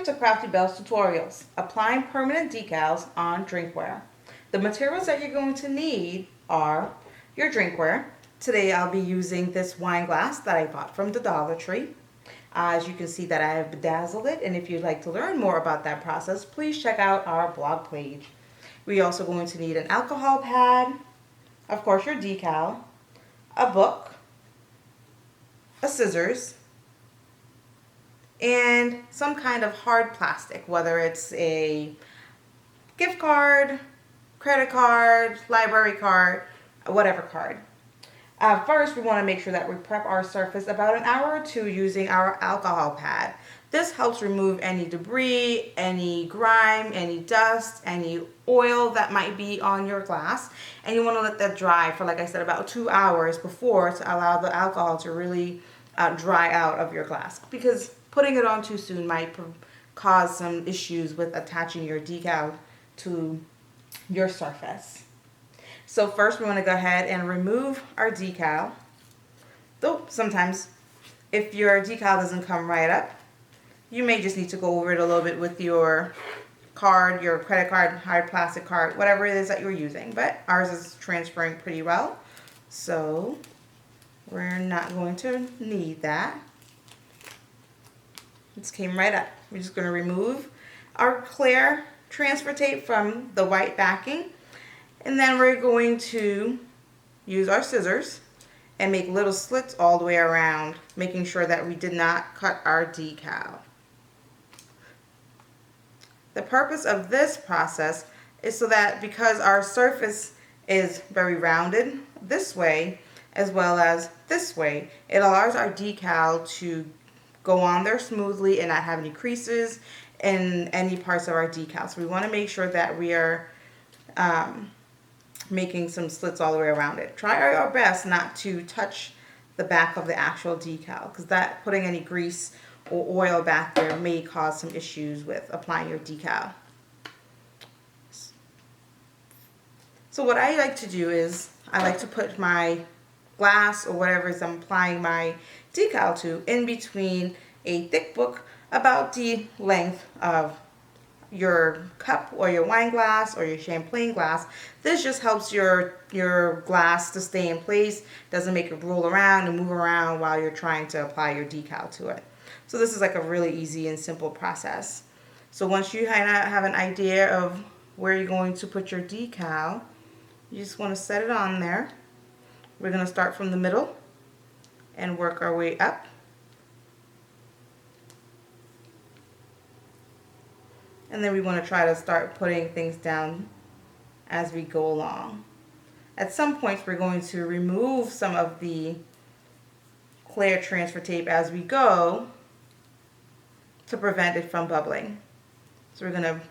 Welcome to Crafty Belle's tutorials, applying permanent decals on drinkware. The materials that you're going to need are your drinkware. Today I'll be using this wine glass that I bought from the Dollar Tree. As you can see that I have bedazzled it, and if you'd like to learn more about that process, please check out our blog page. We're also going to need an alcohol pad, of course your decal, a book, a scissors, and some kind of hard plastic, whether it's a gift card, credit card, library card, whatever card. First, we want to make sure that we prep our surface about an hour or two using our alcohol pad. This helps remove any debris, any grime, any dust, any oil that might be on your glass. And you want to let that dry for, like I said, about 2 hours before to allow the alcohol to really dry out of your glass, because putting it on too soon might cause some issues with attaching your decal to your surface. So first we want to go ahead and remove our decal. Though sometimes if your decal doesn't come right up, you may just need to go over it a little bit with your card, your credit card, hard plastic card, whatever it is that you're using. But ours is transferring pretty well, so we're not going to need that. This came right up. We're just going to remove our clear transfer tape from the white backing, and then we're going to use our scissors and make little slits all the way around, making sure that we did not cut our decal. The purpose of this process is so that, because our surface is very rounded this way as well as this way, it allows our decal to go on there smoothly and not have any creases in any parts of our decal. So we want to make sure that we are making some slits all the way around it. Try our best not to touch the back of the actual decal, because that putting any grease or oil back there may cause some issues with applying your decal. So what I like to do is I like to put my glass or whatever it is I'm applying my decal to in between a thick book about the length of your cup or your wine glass or your champagne glass. This just helps your glass to stay in place, doesn't make it roll around and move around while you're trying to apply your decal to it. So this is like a really easy and simple process. So once you have an idea of where you're going to put your decal, you just want to set it on there. We're going to start from the middle and work our way up. And then we want to try to start putting things down as we go along. At some points we're going to remove some of the clear transfer tape as we go to prevent it from bubbling. So we're going to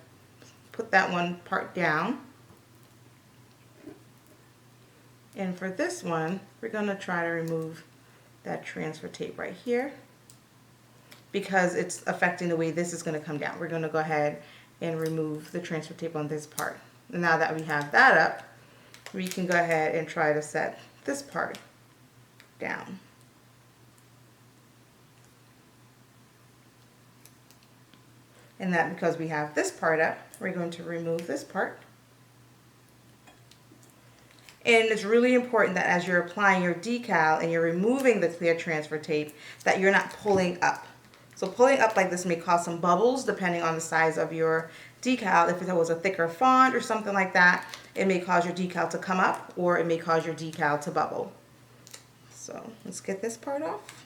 put that one part down. And for this one, we're going to try to remove that transfer tape right here, because it's affecting the way this is going to come down. We're going to go ahead and remove the transfer tape on this part. And now that we have that up, we can go ahead and try to set this part down. And that, because we have this part up, we're going to remove this part. And it's really important that as you're applying your decal and you're removing the clear transfer tape, that you're not pulling up. So pulling up like this may cause some bubbles depending on the size of your decal. If it was a thicker font or something like that, it may cause your decal to come up, or it may cause your decal to bubble. So let's get this part off.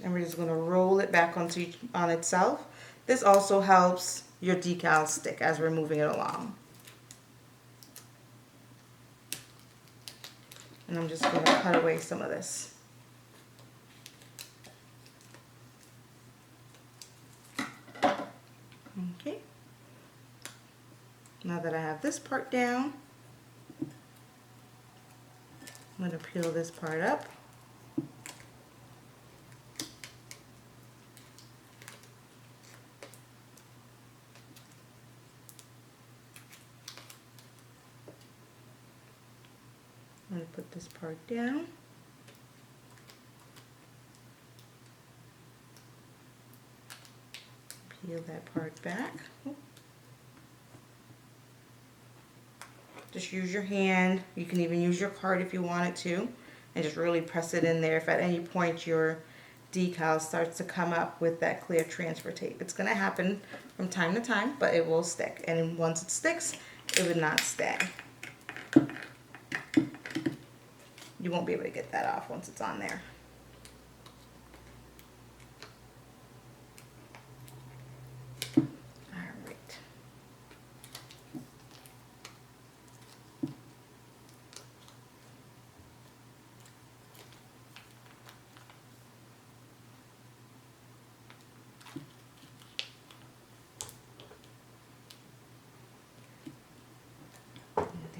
And we're just going to roll it back on itself. This also helps your decal stick as we're moving it along. And I'm just going to cut away some of this. Okay. Now that I have this part down, I'm going to peel this part up. I'm going to put this part down. Peel that part back. Just use your hand. You can even use your card if you wanted to, and just really press it in there. If at any point your decal starts to come up with that clear transfer tape, it's going to happen from time to time, but it will stick. And once it sticks, it would not stay. You won't be able to get that off once it's on there.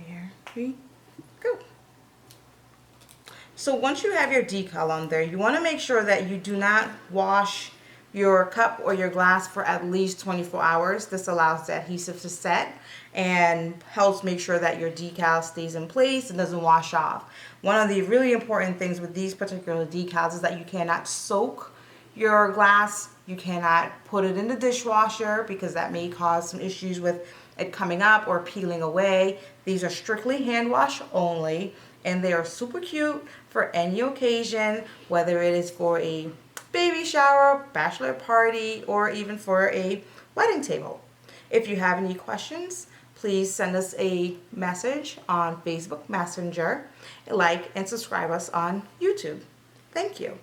There we go. So once you have your decal on there, you want to make sure that you do not wash your cup or your glass for at least 24 hours. This allows the adhesive to set and helps make sure that your decal stays in place and doesn't wash off. One of the really important things with these particular decals is that you cannot soak your glass. You cannot put it in the dishwasher because that may cause some issues with it coming up or peeling away. These are strictly hand wash only, and they are super cute for any occasion, whether it is for a baby shower, bachelor party, or even for a wedding table. If you have any questions, please send us a message on Facebook Messenger, like and subscribe us on YouTube. Thank you.